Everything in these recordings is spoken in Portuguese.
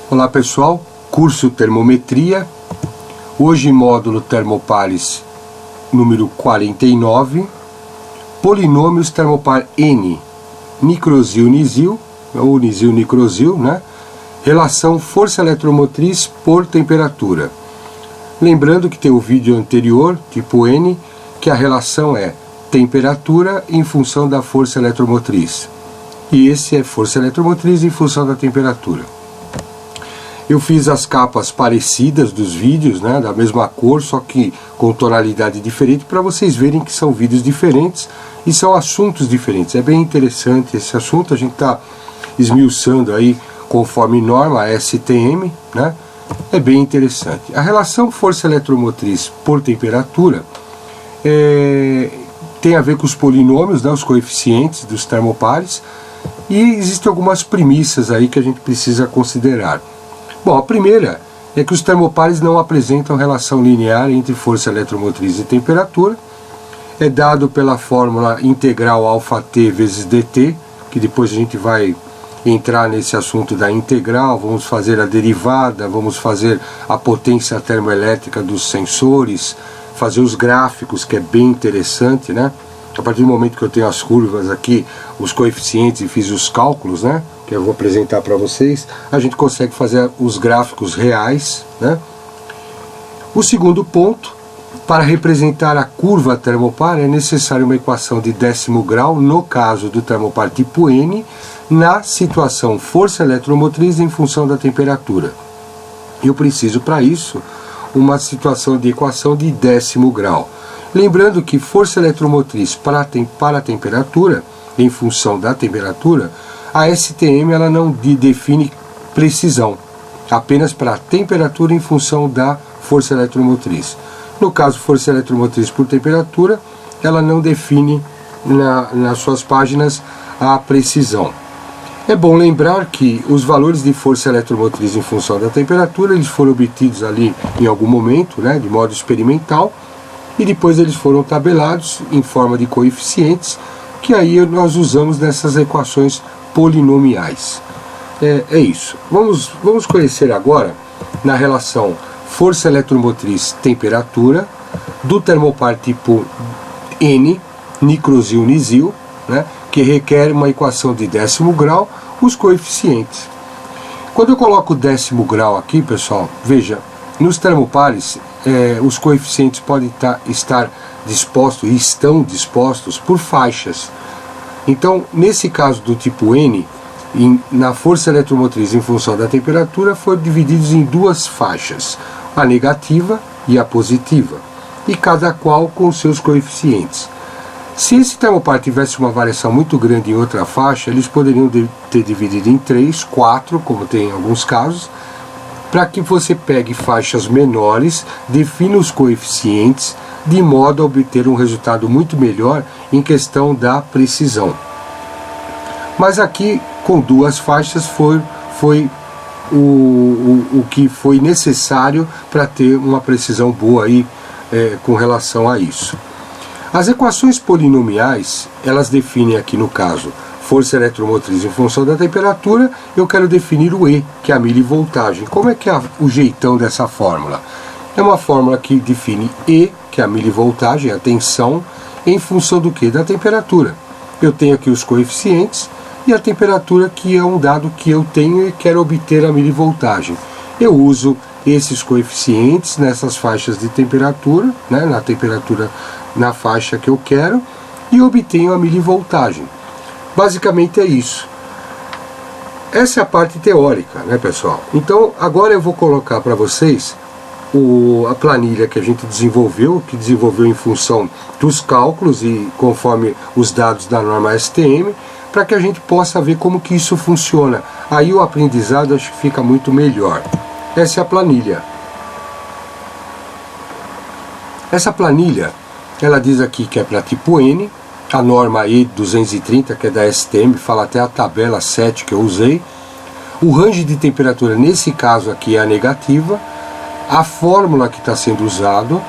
Olá pessoal, curso Termometria, hoje módulo Thermopares número 49, polinômios Thermopar N, Nicrosil-Nisil, ou Nisil-Nicrosil, né? Relação força eletromotriz por temperatura. Lembrando que tem o vídeo anterior, tipo N, que a relação é temperatura em função da força eletromotriz. E esse é força eletromotriz em função da temperatura. Eu fiz as capas parecidas dos vídeos, né, da mesma cor, só que com tonalidade diferente, para vocês verem que são vídeos diferentes e são assuntos diferentes. É bem interessante esse assunto, a gente está esmiuçando aí conforme norma a STM, né? É bem interessante. A relação força eletromotriz por temperatura tem a ver com os polinômios, né, os coeficientes dos termopares, e existem algumas premissas aí que a gente precisa considerar. Bom, a primeira é que os termopares não apresentam relação linear entre força eletromotriz e temperatura. É dado pela fórmula integral ΔT vezes dt, que depois a gente vai entrar nesse assunto da integral, vamos fazer a derivada, vamos fazer a potência termoelétrica dos sensores, fazer os gráficos, que é bem interessante, né? A partir do momento que eu tenho as curvas aqui, os coeficientes e fiz os cálculos, né, que eu vou apresentar para vocês, a gente consegue fazer os gráficos reais, né? O segundo ponto, para representar a curva termopar é necessária uma equação de 10º grau, no caso do termopar tipo N, na situação força eletromotriz em função da temperatura. Eu preciso para isso uma situação de equação de 10º grau. Lembrando que força eletromotriz para a temperatura, em função da temperatura, a STM ela não define precisão, apenas para a temperatura em função da força eletromotriz. No caso, força eletromotriz por temperatura, ela não define nas suas páginas a precisão. É bom lembrar que os valores de força eletromotriz em função da temperatura, eles foram obtidos ali em algum momento, né, de modo experimental, e depois eles foram tabelados em forma de coeficientes, que aí nós usamos nessas equações polinomiais. É isso. Vamos conhecer agora na relação força eletromotriz temperatura do termopar tipo N, Nicrosil-Nisil, né, que requer uma equação de 10º grau, os coeficientes. Quando eu coloco o 10º grau aqui, pessoal, veja, nos termopares os coeficientes podem estar dispostos e estão dispostos por faixas. Então, nesse caso do tipo N, na força eletromotriz em função da temperatura, foram divididos em duas faixas, a negativa e a positiva, e cada qual com seus coeficientes. Se esse termopar tivesse uma variação muito grande em outra faixa, eles poderiam ter dividido em 3, 4, como tem em alguns casos, para que você pegue faixas menores, defina os coeficientes, de modo a obter um resultado muito melhor em questão da precisão. Mas aqui, com duas faixas, foi o que foi necessário para ter uma precisão boa aí, com relação a isso. As equações polinomiais, elas definem aqui no caso força eletromotriz em função da temperatura. Eu quero definir o E, que é a milivoltagem. Como é que é o jeitão dessa fórmula? É uma fórmula que define E, que é a milivoltagem, a tensão, em função do que? Da temperatura. Eu tenho aqui os coeficientes e a temperatura, que é um dado que eu tenho e quero obter a milivoltagem. Eu uso esses coeficientes nessas faixas de temperatura, né, na temperatura na faixa que eu quero, e obtenho a milivoltagem. Basicamente é isso. Essa é a parte teórica, né, pessoal? Então, agora eu vou colocar para vocês a planilha que a gente desenvolveu, em função dos cálculos e conforme os dados da norma STM, para que a gente possa ver como que isso funciona. Aí o aprendizado acho que fica muito melhor. Essa é a planilha. Essa planilha, ela diz aqui que é para tipo N, a norma E230, que é da STM, fala até a tabela 7 que eu usei. O range de temperatura, nesse caso aqui, é a negativa. A fórmula que está sendo usado.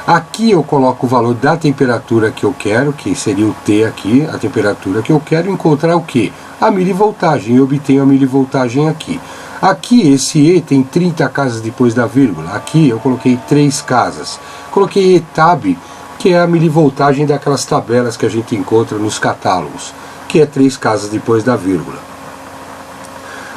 Aqui eu coloco o valor da temperatura que eu quero, que seria o T aqui, a temperatura que eu quero encontrar o que? A milivoltagem. Eu obtenho a milivoltagem aqui. Aqui esse E tem 30 casas depois da vírgula. Aqui eu coloquei 3 casas. Coloquei ETAB, que é a milivoltagem daquelas tabelas que a gente encontra nos catálogos, que é 3 casas depois da vírgula.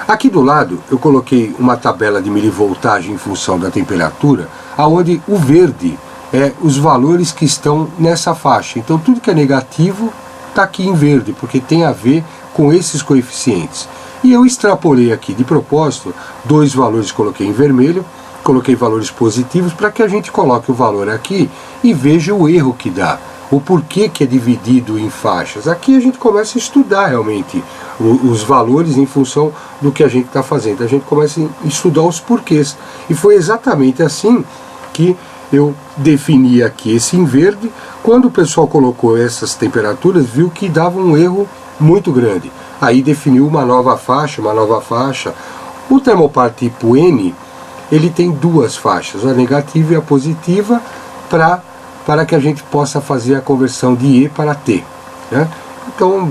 Aqui do lado eu coloquei uma tabela de milivoltagem em função da temperatura, aonde o verde é os valores que estão nessa faixa. Então tudo que é negativo está aqui em verde, porque tem a ver com esses coeficientes. E eu extrapolei aqui de propósito 2 valores, coloquei em vermelho, coloquei valores positivos para que a gente coloque o valor aqui e veja o erro que dá, o porquê que é dividido em faixas. Aqui a gente começa a estudar realmente os valores em função do que a gente está fazendo. A gente começa a estudar os porquês. E foi exatamente assim que eu defini aqui esse em verde. Quando o pessoal colocou essas temperaturas, viu que dava um erro muito grande. Aí definiu uma nova faixa. O termopar tipo N, ele tem 2 faixas, a negativa e a positiva, para que a gente possa fazer a conversão de E para T, né? Então,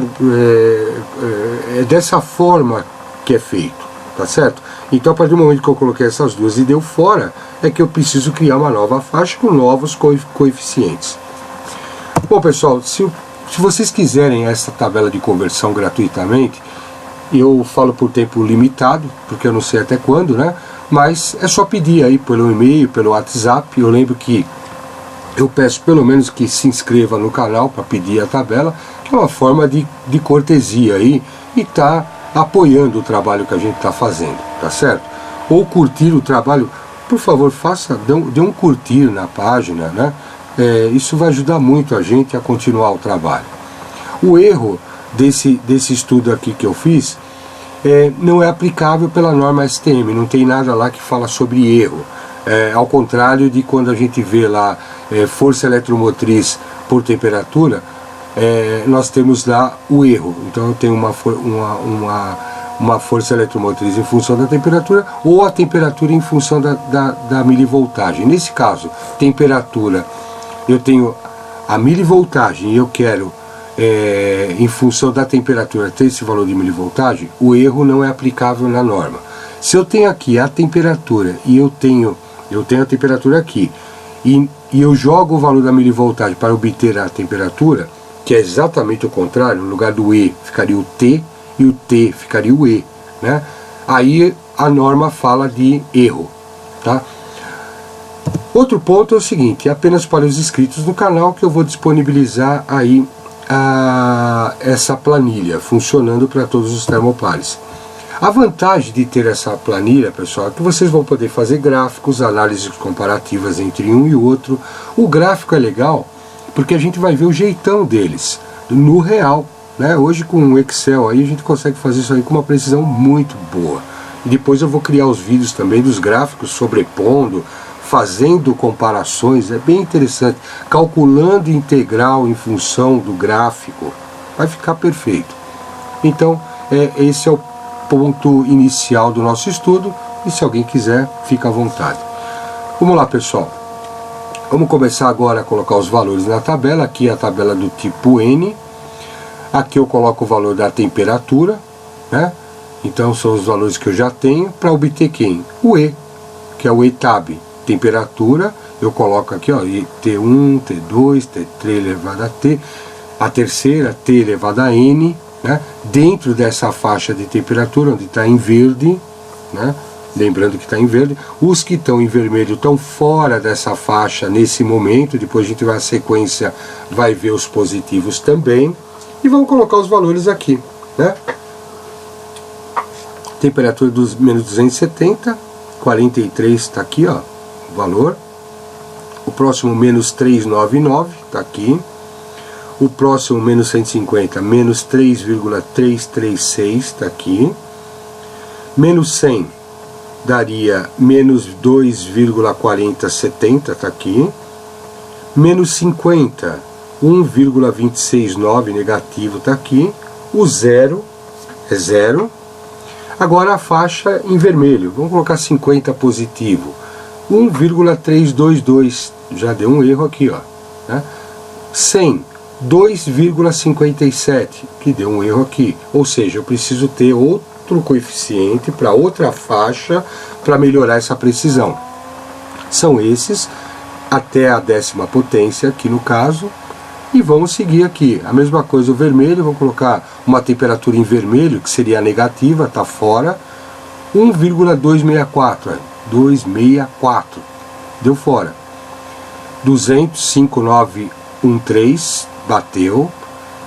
é dessa forma que é feito, tá certo? Então, a partir do momento que eu coloquei essas 2 e deu fora, é que eu preciso criar uma nova faixa com novos coeficientes. Bom, pessoal, se vocês quiserem essa tabela de conversão gratuitamente, eu falo por tempo limitado, porque eu não sei até quando, né? Mas é só pedir aí pelo e-mail, pelo WhatsApp. Eu lembro que eu peço pelo menos que se inscreva no canal para pedir a tabela, que é uma forma de cortesia aí, e tá apoiando o trabalho que a gente está fazendo, tá certo? Ou curtir o trabalho, por favor, dê um curtir na página, né? Isso vai ajudar muito a gente a continuar o trabalho. O erro desse estudo aqui que eu fiz não é aplicável pela norma STM, não tem nada lá que fala sobre erro. Ao contrário de quando a gente vê lá força eletromotriz por temperatura, nós temos lá o erro. Então eu tenho uma força eletromotriz em função da temperatura, ou a temperatura em função da milivoltagem. Nesse caso, temperatura, eu tenho a milivoltagem e eu quero, em função da temperatura, ter esse valor de milivoltagem, o erro não é aplicável na norma. Se eu tenho aqui a temperatura e eu tenho a temperatura aqui, e eu jogo o valor da milivoltagem para obter a temperatura, que é exatamente o contrário, no lugar do E ficaria o T e o T ficaria o E, né? Aí a norma fala de erro, tá? Outro ponto é o seguinte, apenas para os inscritos no canal que eu vou disponibilizar aí essa planilha funcionando para todos os termopares. A vantagem de ter essa planilha, pessoal, é que vocês vão poder fazer gráficos, análises comparativas entre um e outro. O gráfico é legal porque a gente vai ver o jeitão deles no real, né? Hoje com o Excel aí a gente consegue fazer isso aí com uma precisão muito boa. E depois eu vou criar os vídeos também dos gráficos, sobrepondo, fazendo comparações, é bem interessante, calculando integral em função do gráfico, vai ficar perfeito. Então, esse é o ponto inicial do nosso estudo, e se alguém quiser, fica à vontade. Vamos lá, pessoal. Vamos começar agora a colocar os valores na tabela. Aqui é a tabela do tipo N. Aqui eu coloco o valor da temperatura, né? Então são os valores que eu já tenho para obter quem? O E, que é o ETAB. Temperatura, eu coloco aqui, ó, T1, T2, T3 elevado a T, a terceira, T elevado a N, né? Dentro dessa faixa de temperatura, onde está em verde, né? Lembrando que está em verde, os que estão em vermelho estão fora dessa faixa nesse momento, depois a gente vai, a sequência vai ver os positivos também, e vamos colocar os valores aqui, né? Temperatura dos menos 270, 43 está aqui, ó, o valor. O próximo menos 399 está aqui. O próximo menos 150, menos 3,336 está aqui. Menos 100 daria menos 2,4070 está aqui. Menos 50, 1,269 negativo está aqui. O zero é zero. Agora a faixa em vermelho, vamos colocar 50 positivo, 1,322, já deu um erro aqui, ó, né? 100, 2,57, que deu um erro aqui, ou seja, eu preciso ter outro coeficiente, para outra faixa, para melhorar essa precisão. São esses até a 10ª potência aqui no caso. E vamos seguir aqui, a mesma coisa o vermelho, vou colocar uma temperatura em vermelho, que seria a negativa, está fora, 1,264, 264, deu fora. 200, 5913, bateu.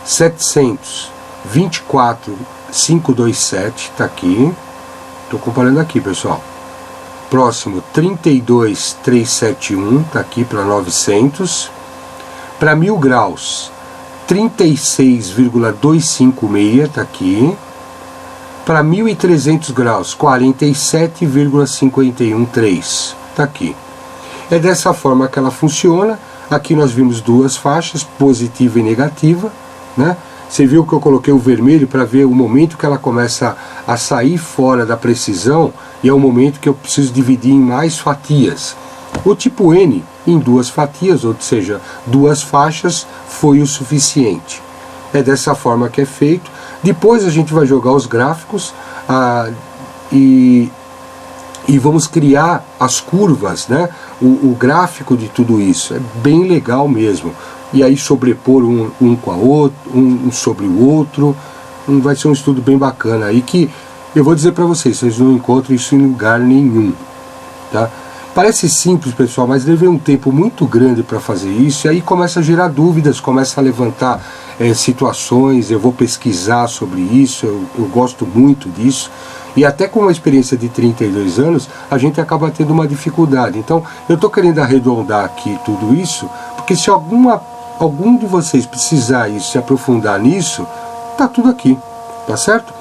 700, 24, 527, está aqui, estou comparando aqui, pessoal. Próximo, 32, 371, está aqui para 900. Para 1000 graus, 36,256, está aqui. Para 1300 graus, 47,513, está aqui. É dessa forma que ela funciona. Aqui nós vimos duas faixas, positiva e negativa, né? Você viu que eu coloquei o vermelho para ver o momento que ela começa a sair fora da precisão, e é o momento que eu preciso dividir em mais fatias. O tipo N, em duas fatias, ou seja, duas faixas, foi o suficiente. É dessa forma que é feito. Depois a gente vai jogar os gráficos e vamos criar as curvas, né? O gráfico de tudo isso. É bem legal mesmo. E aí sobrepor um com a outro, um sobre o outro. Vai ser um estudo bem bacana aí, que eu vou dizer para vocês não encontram isso em lugar nenhum, tá? Parece simples, pessoal, mas levei um tempo muito grande para fazer isso, e aí começa a gerar dúvidas, começa a levantar situações. Eu vou pesquisar sobre isso, eu gosto muito disso, e até com uma experiência de 32 anos, a gente acaba tendo uma dificuldade. Então, eu estou querendo arredondar aqui tudo isso, porque se algum de vocês precisar isso, se aprofundar nisso, tá tudo aqui, tá certo?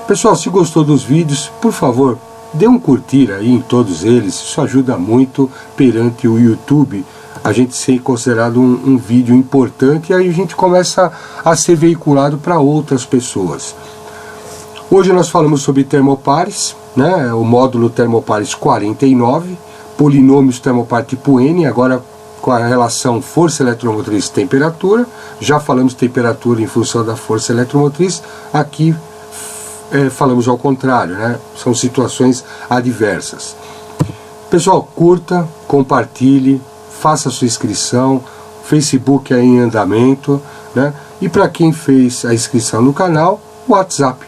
Pessoal, se gostou dos vídeos, por favor, dê um curtir aí em todos eles, isso ajuda muito perante o YouTube, a gente ser considerado um vídeo importante, e aí a gente começa a ser veiculado para outras pessoas. Hoje nós falamos sobre termopares, né, o módulo termopares 49, polinômios termopar tipo N, agora com a relação força eletromotriz e temperatura. Já falamos temperatura em função da força eletromotriz, aqui falamos ao contrário, né? São situações adversas. Pessoal, curta, compartilhe, faça sua inscrição, Facebook é em andamento, né? E para quem fez a inscrição no canal, o WhatsApp.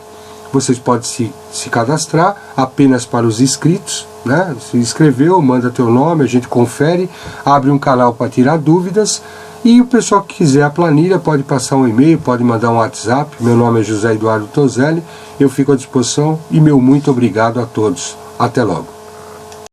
Vocês podem se cadastrar apenas para os inscritos, né? Se inscreveu, manda teu nome, a gente confere, abre um canal para tirar dúvidas. E o pessoal que quiser a planilha pode passar um e-mail, pode mandar um WhatsApp. Meu nome é José Eduardo Toselli, eu fico à disposição, e meu muito obrigado a todos. Até logo.